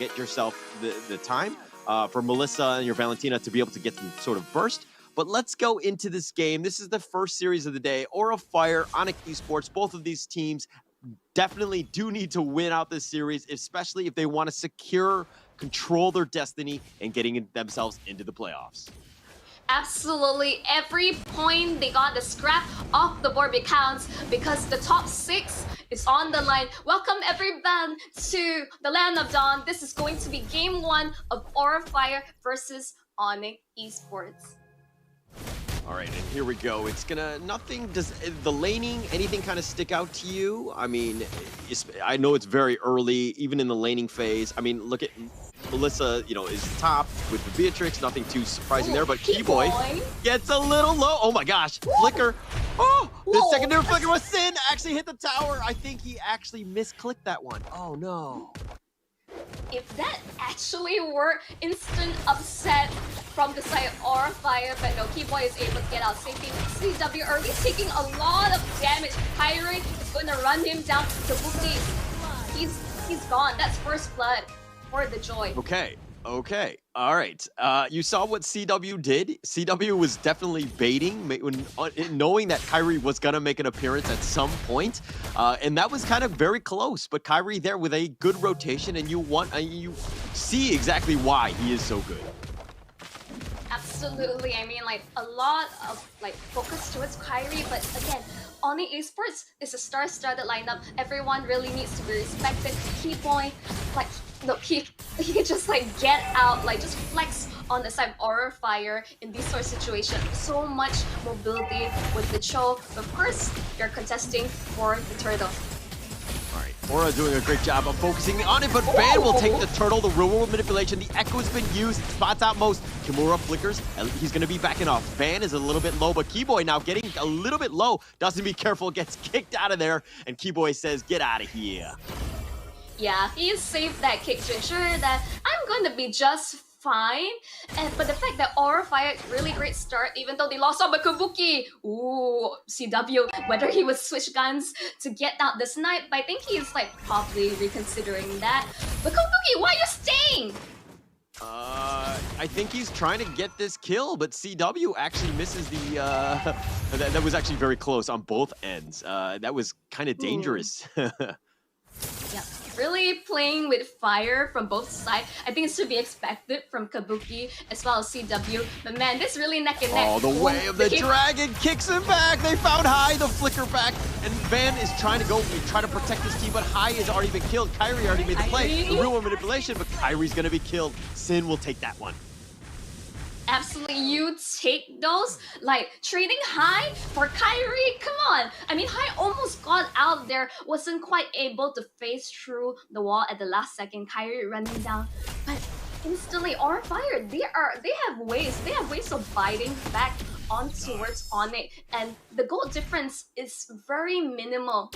get yourself the time for Melissa and your Valentina to be able to get some sort of burst. But let's go into this game. This is the first series of the day. Aura Fire, ONIC Esports, both of these teams definitely do need to win out this series, especially if they want to secure, control their destiny, and getting themselves into the playoffs. Absolutely, every point they got the scrap off the board counts because the top 6 is on the line. Welcome everyone to the Land of Dawn. This is going to be game 1 of Aura Fire versus ONIC Esports. All right, and here we go. It's gonna, does the laning, anything kind of stick out to you? I mean, I know it's very early, even in the laning phase. I mean, look at Melissa, is top with the Beatrix, nothing too surprising there, but Keyboy gets a little low. Oh my gosh, Flicker. Oh, the secondary Flicker was Sin, actually hit the tower. I think he actually misclicked that one. Oh no. If that actually were instant upset from the side of Aura Fire, but no, Keyboy is able to get out safely. CW early taking a lot of damage. Kyrie is going to run him down. Kabuki, he's gone. That's first blood for the Joy. Okay. All right. You saw what CW did. CW was definitely baiting, knowing that Kyrie was going to make an appearance at some point. And that was kind of very close. But Kyrie there with a good rotation, and you see exactly why he is so good. Absolutely. I mean, like, a lot of focus towards Kyrie, but again, ONIC Esports is a star-studded lineup. Everyone really needs to be respected. Keyboy, look, he can just get out, just flex on the side of Aura Fire in these sort of situations. So much mobility with the Cho. Of course, you're contesting for the turtle. All right, Aura doing a great job of focusing on it, but Van will take the turtle, the real manipulation. The Echo has been used, spots out most. Kimura flickers, and he's going to be backing off. Van is a little bit low, but Keyboy now getting a little bit low. Doesn't be careful, gets kicked out of there, and Keyboy says, get out of here. Yeah, he saved that kick to ensure that I'm going to be just fine. But the fact that Aura Fire, really great start, even though they lost on Kabuki. Ooh, CW, whether he would switch guns to get out the snipe, but I think he's probably reconsidering that. But Kabuki, why are you staying? I think he's trying to get this kill, but CW actually misses the, that was actually very close on both ends. That was kind of dangerous. Yeah, really playing with fire from both sides. I think it should be expected from Kabuki as well as CW. But man, this really neck and neck. Oh, the way of the dragon kicks him back. They found High, the flicker back, and Van is trying to try to protect his team, but High has already been killed. Kyrie already made the play. The real manipulation, but Kyrie's gonna be killed. Sin will take that one. Absolutely, you take those? Trading High for Kyrie? Come on! I mean, High almost got out there, wasn't quite able to phase through the wall at the last second. Kyrie running down, but instantly Aura Fire, they have ways of biting back on towards ONIC, and the goal difference is very minimal.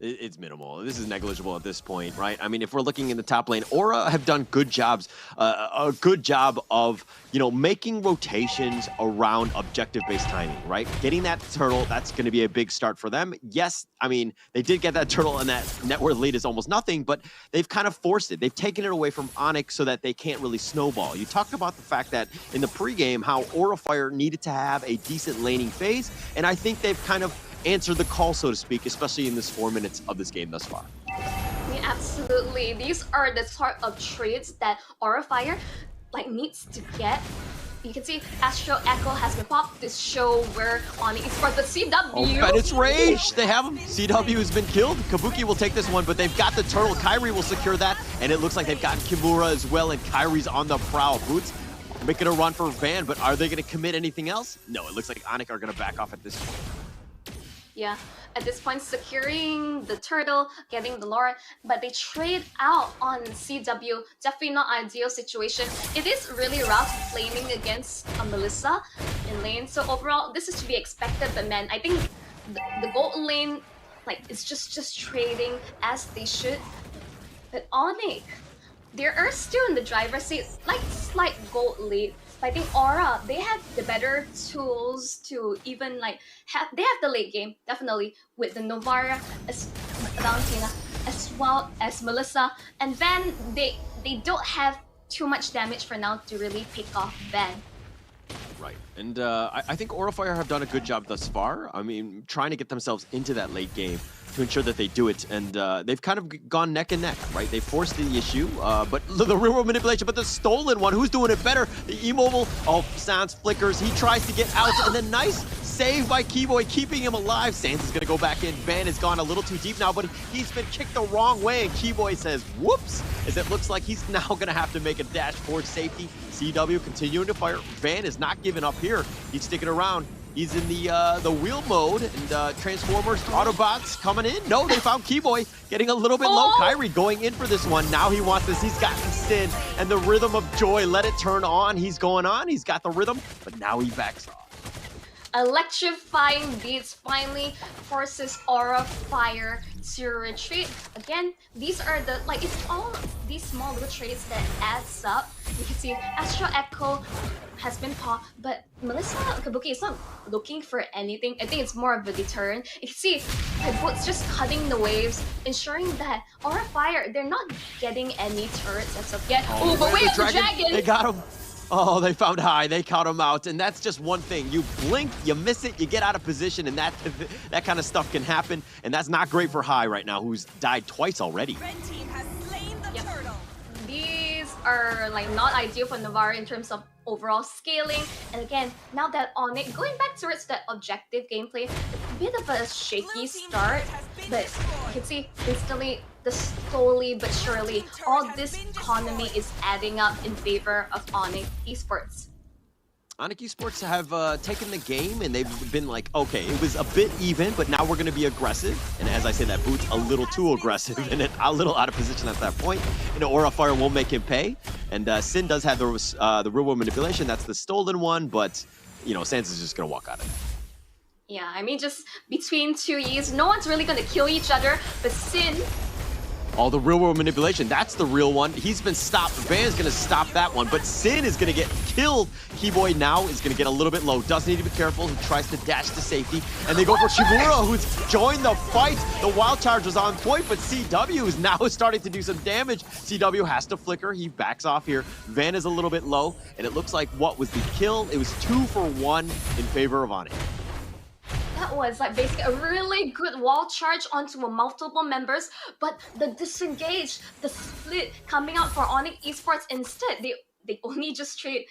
It's minimal. This is negligible at this point, right? I mean, if we're looking in the top lane, Aura have done good jobs, a good job of, making rotations around objective-based timing, right? Getting that turtle, that's going to be a big start for them. Yes, I mean, they did get that turtle, and that net worth lead is almost nothing, but they've kind of forced it. They've taken it away from ONIC so that they can't really snowball. You talked about the fact that in the pregame, how Aura Fire needed to have a decent laning phase, and I think they've kind of answer the call, so to speak, especially in this 4 minutes of this game thus far. Yeah, absolutely. These are the sort of trades that Aura Fire needs to get. You can see Astro Echo has been popped. This show where ONIC is for the CW. Oh, and it's Rage! They have him. CW has been killed. Kabuki will take this one, but they've got the turtle. Kyrie will secure that, and it looks like they've got Kimura as well, and Kyrie's on the prowl. Boots making a run for Van, but are they going to commit anything else? No, it looks like ONIC are going to back off at this point. Yeah, at this point, securing the turtle, getting the lore, but they trade out on CW. Definitely not ideal situation. It is really rough flaming against Melissa in lane. So overall, this is to be expected. But man, I think the gold lane, it's just trading as they should. But ONIC, they are still in the driver's seat, slight gold lead. But I think Aura, they have the better tools to even they have the late game, definitely, with the Novara, Valentina. as well as Melissa. And Van, they don't have too much damage for now to really pick off Van. Right. And I think Aurafire have done a good job thus far. I mean, trying to get themselves into that late game to ensure that they do it. And they've kind of gone neck and neck, right? They forced the issue, but the real world manipulation, but the stolen one, who's doing it better? The immobile, oh, Sans flickers. He tries to get out, and then nice save by Keyboy, keeping him alive. Sans is going to go back in. Van has gone a little too deep now, but he's been kicked the wrong way, and Keyboy says, whoops, as it looks like he's now going to have to make a dash for safety. CW continuing to fire. Van is not giving up here. He's sticking around. He's in the wheel mode, and Transformers, Autobots coming in. No, they found Keyboy getting a little bit low. Kyrie going in for this one. Now he wants this. He's got the Sin and the rhythm of joy. Let it turn on. He's going on. He's got the rhythm, but now he backs off. Electrifying beats finally forces Aurafire to retreat. Again, these are the, like, it's all these small little trades that adds up. You can see Astro Echo has been popped, but Melissa Kabuki is not looking for anything. I think it's more of a deterrent. You can see her boots just cutting the waves, ensuring that Aurafire, they're not getting any turrets as of yet. Oh, but wait, the dragon! They got him. Oh, they found High. They caught him out, and that's just one thing. You blink, you miss it, you get out of position, and that kind of stuff can happen, and that's not great for High right now, who's died twice already. Red team has slain the turtle. These are like not ideal for Navarre in terms of overall scaling. And again, now that ONIC, going back towards the objective gameplay, a bit of a shaky start, but you can see instantly, slowly but surely, all this economy is adding up in favor of ONIC Esports. ONIC Esports have taken the game, and they've been like, okay, it was a bit even, but now we're going to be aggressive. And as I say, that Boot's a little too aggressive and a little out of position at that point. You know, Aurafire won't make him pay. And Sin does have the real world manipulation. That's the stolen one, but, you know, Sans is just going to walk out of it. Yeah, I mean, just between two E's, no one's really going to kill each other, but Sin... Oh, the real world manipulation, that's the real one. He's been stopped. Van's gonna stop that one, but Sin is gonna get killed. Keyboy now is gonna get a little bit low. Does need to be careful. He tries to dash to safety, and they go for Kimura, who's joined the fight. The wild charge was on point, but CW is now starting to do some damage. CW has to flicker. He backs off here. Van is a little bit low, and it looks like what was the kill? It was 2 for 1 in favor of ONIC. That was like basically a really good wall charge onto multiple members, but the disengage, the split coming out for ONIC Esports instead, they only just trade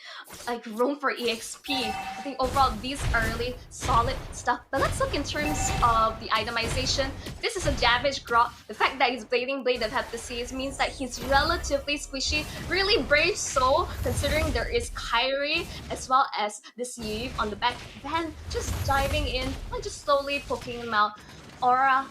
like room for EXP. I think overall these are really solid stuff. But let's look in terms of the itemization. This is a damage grok. The fact that he's blading Blade of Heptases means that he's relatively squishy. Really brave soul, considering there is Kyrie as well as this Eve on the back. Van just diving in, like just slowly poking him out. Aura,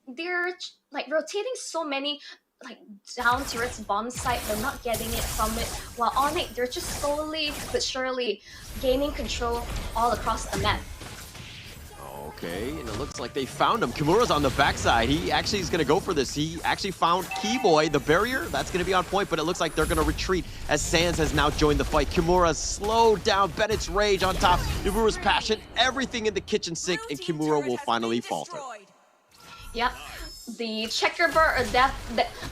they're like rotating so many like down towards bomb site, but not getting it from it. While ONIC, they're just slowly but surely gaining control all across the map. Okay, and it looks like they found him. Kimura's on the backside. He actually is going to go for this. He actually found Keyboy, the barrier. That's going to be on point, but it looks like they're going to retreat as Sans has now joined the fight. Kimura slowed down. Bennett's rage on top. Kimura's passion. Everything in the kitchen sink, and Kimura will finally falter. Yep. The checkerboard or that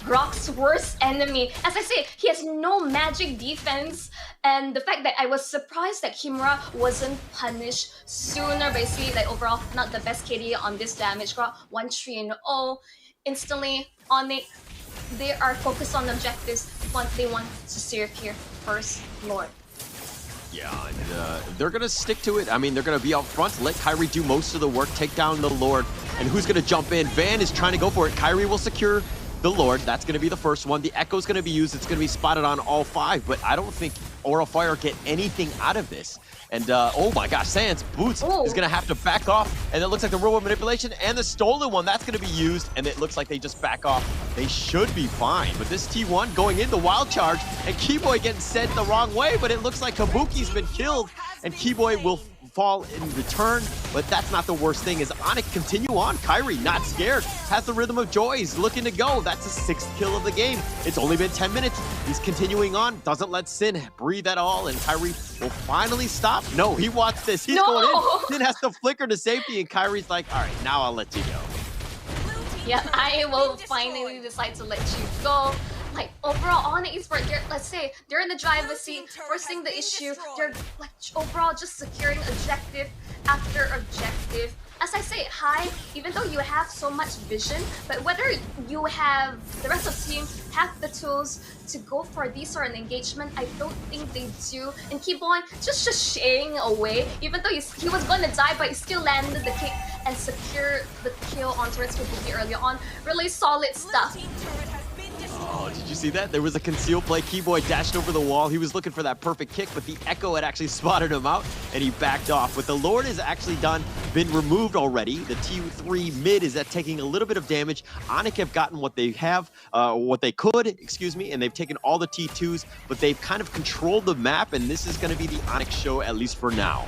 Grok's worst enemy. As I say, he has no magic defense, and the fact that I was surprised that Kimura wasn't punished sooner, but I see that overall not the best KD on this damage. Grok 1-3-0 instantly. ONIC, they are focused on objectives. They want to secure first Lord. Yeah, and they're going to stick to it. I mean, they're going to be out front, let Kyrie do most of the work, take down the Lord. And who's going to jump in? Van is trying to go for it. Kyrie will secure the Lord. That's going to be the first one. The Echo's going to be used. It's going to be spotted on all 5, but I don't think Aurafire get anything out of this. And, oh my gosh, Sans Boots is going to have to back off. And it looks like the real world manipulation and the stolen one, that's going to be used. And it looks like they just back off. They should be fine. But this T1 going in the wild charge, and Keyboy getting sent the wrong way, but it looks like Kabuki's been killed, and Keyboy will fall in return, but that's not the worst thing. As ONIC continue on, Kyrie not scared, has the rhythm of joy, he's looking to go. That's the 6th kill of the game. It's only been 10 minutes. He's continuing on, doesn't let Sin breathe at all, and Kyrie will finally stop. No, he wants this. He's going in. Sin has to flicker to safety, and Kyrie's like, all right, now I'll let you go. Yeah, I will finally decide to let you go. Like overall, on esports, let's say they're in the driver's seat, forcing the issue. They're like overall just securing objective after objective. As I say, high, even though you have so much vision, but whether you have the rest of the team have the tools to go for these sort of engagement, I don't think they do. And keep on just shaying away, even though he was going to die, but he still landed the kick and secured the kill on Turret's Kabuki earlier on. Really solid stuff. Oh, did you see that? There was a concealed play. Keyboy dashed over the wall. He was looking for that perfect kick, but the Echo had actually spotted him out, and he backed off. But the Lord is actually been removed already. The T3 mid is taking a little bit of damage. ONIC have gotten what they have, what they could, excuse me, and they've taken all the T2s, but they've kind of controlled the map, and this is going to be the ONIC show, at least for now.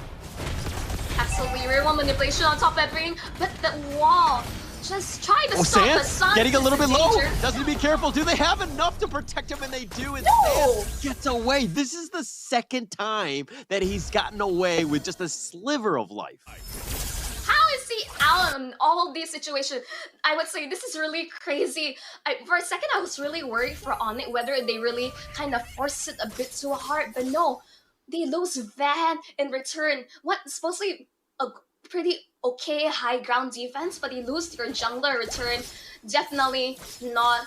Absolutely, rear wall manipulation on top of everything, but the wall just trying to stop the sun. Getting a little bit low. Doesn't be careful. Do they have enough to protect him? And they do. And Sans gets away. This is the second time that he's gotten away with just a sliver of life. How is he out in all these situations? I would say this is really crazy. For a second, I was really worried for ONIC whether they really kind of forced it a bit too hard, but no, they lose Van in return. What supposedly a pretty okay high ground defense, but you lose your jungler return. Definitely not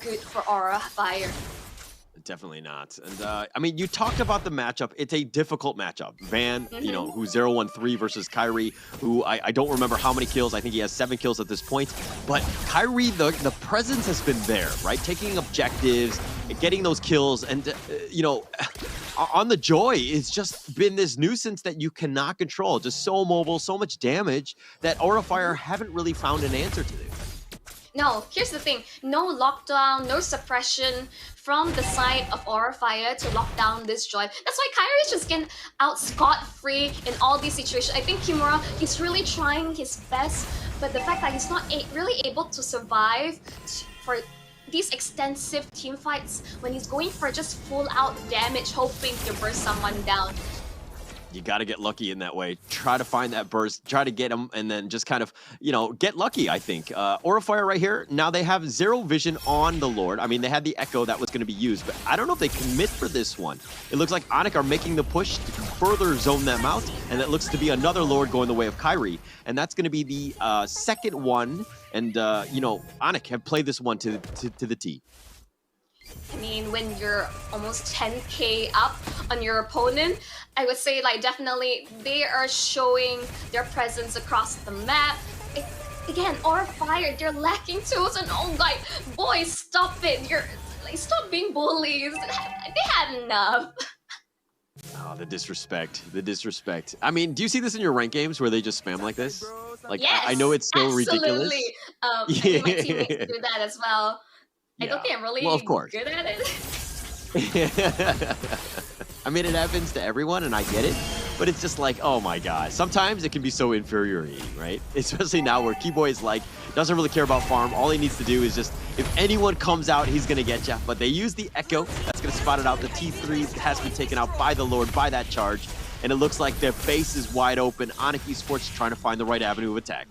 good for Aura Fire. Definitely not. And I mean, you talked about the matchup. It's a difficult matchup. Van, you know, who's 0-1-3 versus Kyrie, who I don't remember how many kills. I think he has 7 kills at this point. But Kyrie, the presence has been there, right? Taking objectives, getting those kills, and you know, on the Joy, it's just been this nuisance that you cannot control. Just so mobile, so much damage that Aura Fire haven't really found an answer to this. No, here's the thing. No lockdown, no suppression from the side of Aura Fire to lock down this Joy. That's why Kyrie is just getting out scot-free in all these situations. I think Kimura, he's really trying his best, but the fact that he's not really able to survive for these extensive team fights when he's going for just full-out damage, hoping to burst someone down. You got to get lucky in that way. Try to find that burst, try to get him, and then just kind of, you know, get lucky, I think. Aura Fire right here, now they have zero vision on the Lord. I mean, they had the Echo that was going to be used, but I don't know if they commit for this one. It looks like ONIC are making the push to further zone them out, and it looks to be another Lord going the way of Kyrie, and that's going to be the second one, and, you know, ONIC have played this one to the T. I mean, when you're almost 10k up on your opponent, I would say like definitely they are showing their presence across the map. Again, Aura Fire, they're lacking tools, and oh like, boys, stop it! You're like, stop being bullies. They had enough. Oh, the disrespect. The disrespect. I mean, do you see this in your rank games where they just spam like this? Like, yes, I know it's so ridiculous. I think my teammates do that as well. I don't think I'm really good at it. I mean, it happens to everyone, and I get it, but it's just like, oh my god. Sometimes it can be so infuriating, right? Especially now where Keyboy is like, doesn't really care about farm. All he needs to do is just, if anyone comes out, he's going to get you. But they use the Echo. That's going to spot it out. The T3 has been taken out by the Lord, by that charge. And it looks like their base is wide open. ONIC Esports trying to find the right avenue of attack.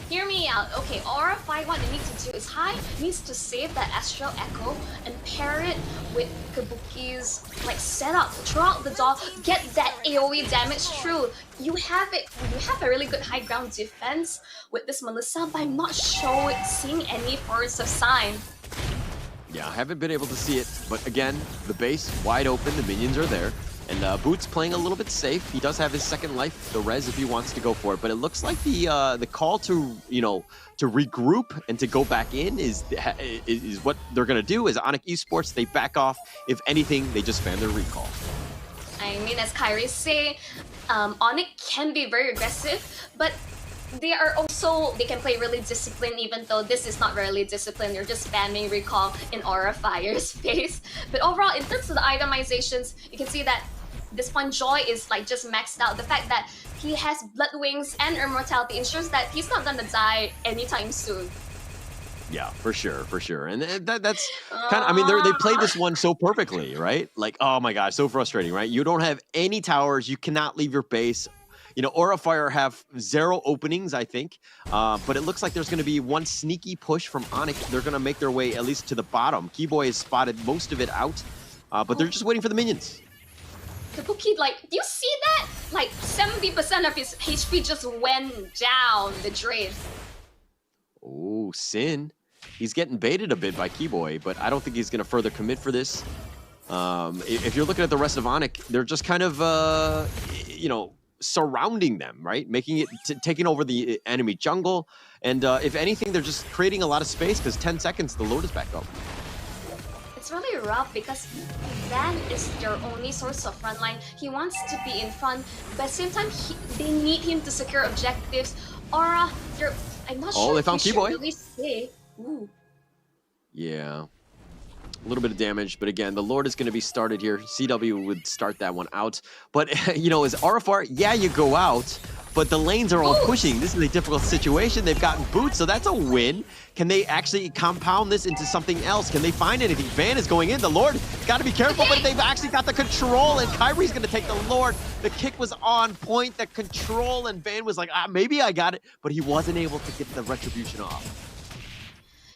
Hear me out. Okay, Aura Fire, what they need to do is needs to save that Astral Echo and pair it with Kabuki's like setup, throw out the door, get that AoE damage through. You have it. You have a really good high ground defense with this Melissa, but I'm not seeing any force of sign. Yeah, I haven't been able to see it, but again, the base wide open, the minions are there. And Boots playing a little bit safe. He does have his second life, the res, if he wants to go for it. But it looks like the call to, you know, to regroup and to go back in is what they're going to do. Is ONIC Esports, they back off. If anything, they just fan their recall. I mean, as Kyrie say, ONIC can be very aggressive, but they can play really disciplined, even though this is not really disciplined. You're just spamming recall in Aura Fire's face. But overall, in terms of the itemizations, you can see that this one Joy is like just maxed out. The fact that he has Blood Wings and Immortality ensures that he's not gonna die anytime soon. Yeah, for sure, for sure. And that's kind of, I mean, they played this one so perfectly, right? Like, oh my gosh, so frustrating, right? You don't have any towers, you cannot leave your base. You know, Aura Fire have 0 openings, I think. But it looks like there's going to be one sneaky push from ONIC. They're going to make their way at least to the bottom. Keyboy has spotted most of it out, but they're just waiting for the minions. Kabuki, like, do you see that? Like, 70% of his HP just went down the drain. Oh, Sin. He's getting baited a bit by Keyboy, but I don't think he's going to further commit for this. If you're looking at the rest of ONIC, they're just kind of, you know, surrounding them, right? Making it, taking over the enemy jungle. And if anything, they're just creating a lot of space because 10 seconds, the load is back up. It's really rough because Van is their only source of frontline. He wants to be in front, but at the same time, they need him to secure objectives. Aura, I'm not sure they if found we should Keyboy. really say. Ooh. Yeah. A little bit of damage, but again, the Lord is going to be started here. CW would start that one out. But, you know, as RFR, yeah, you go out, but the lanes are all pushing. This is a difficult situation. They've gotten boots, so that's a win. Can they actually compound this into something else? Can they find anything? Van is going in. The Lord got to be careful, but they've actually got the control, and Kyrie's going to take the Lord. The kick was on point, the control, and Van was like, maybe I got it, but he wasn't able to get the retribution off.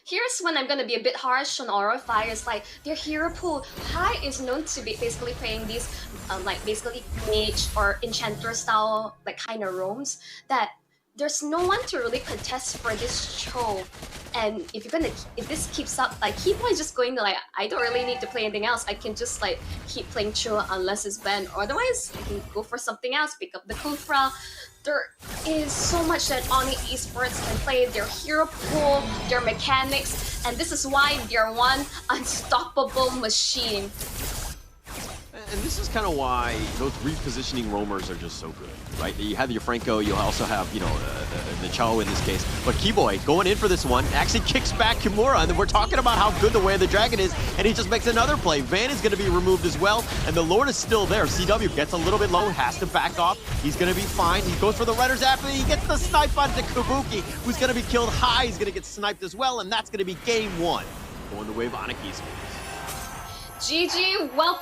Here's when I'm gonna be a bit harsh on Aura Fire. It's like their hero pool. Hai is known to be basically playing these, like basically mage or enchanter style like kind of roams that there's no one to really contest for this show. And if this keeps up, like Keyboy is just going to like, I don't really need to play anything else. I can just like keep playing Chua unless it's banned. Otherwise, I can go for something else, pick up the Kufra. There is so much that ONIC Esports can play, their hero pool, their mechanics, and this is why they're one unstoppable machine. And this is kind of why those repositioning roamers are just so good, right? You have your Franco, you also have, you know, the Chao in this case. But Keyboy going in for this one, actually kicks back Kimura, and then we're talking about how good the Way of the Dragon is, and he just makes another play. Van is going to be removed as well, and the Lord is still there. CW gets a little bit low, has to back off. He's going to be fine. He goes for the Redders after he gets the snipe onto Kabuki, who's going to be killed high. He's going to get sniped as well, and that's going to be game 1. Going the way of ONIC Esports. GG, well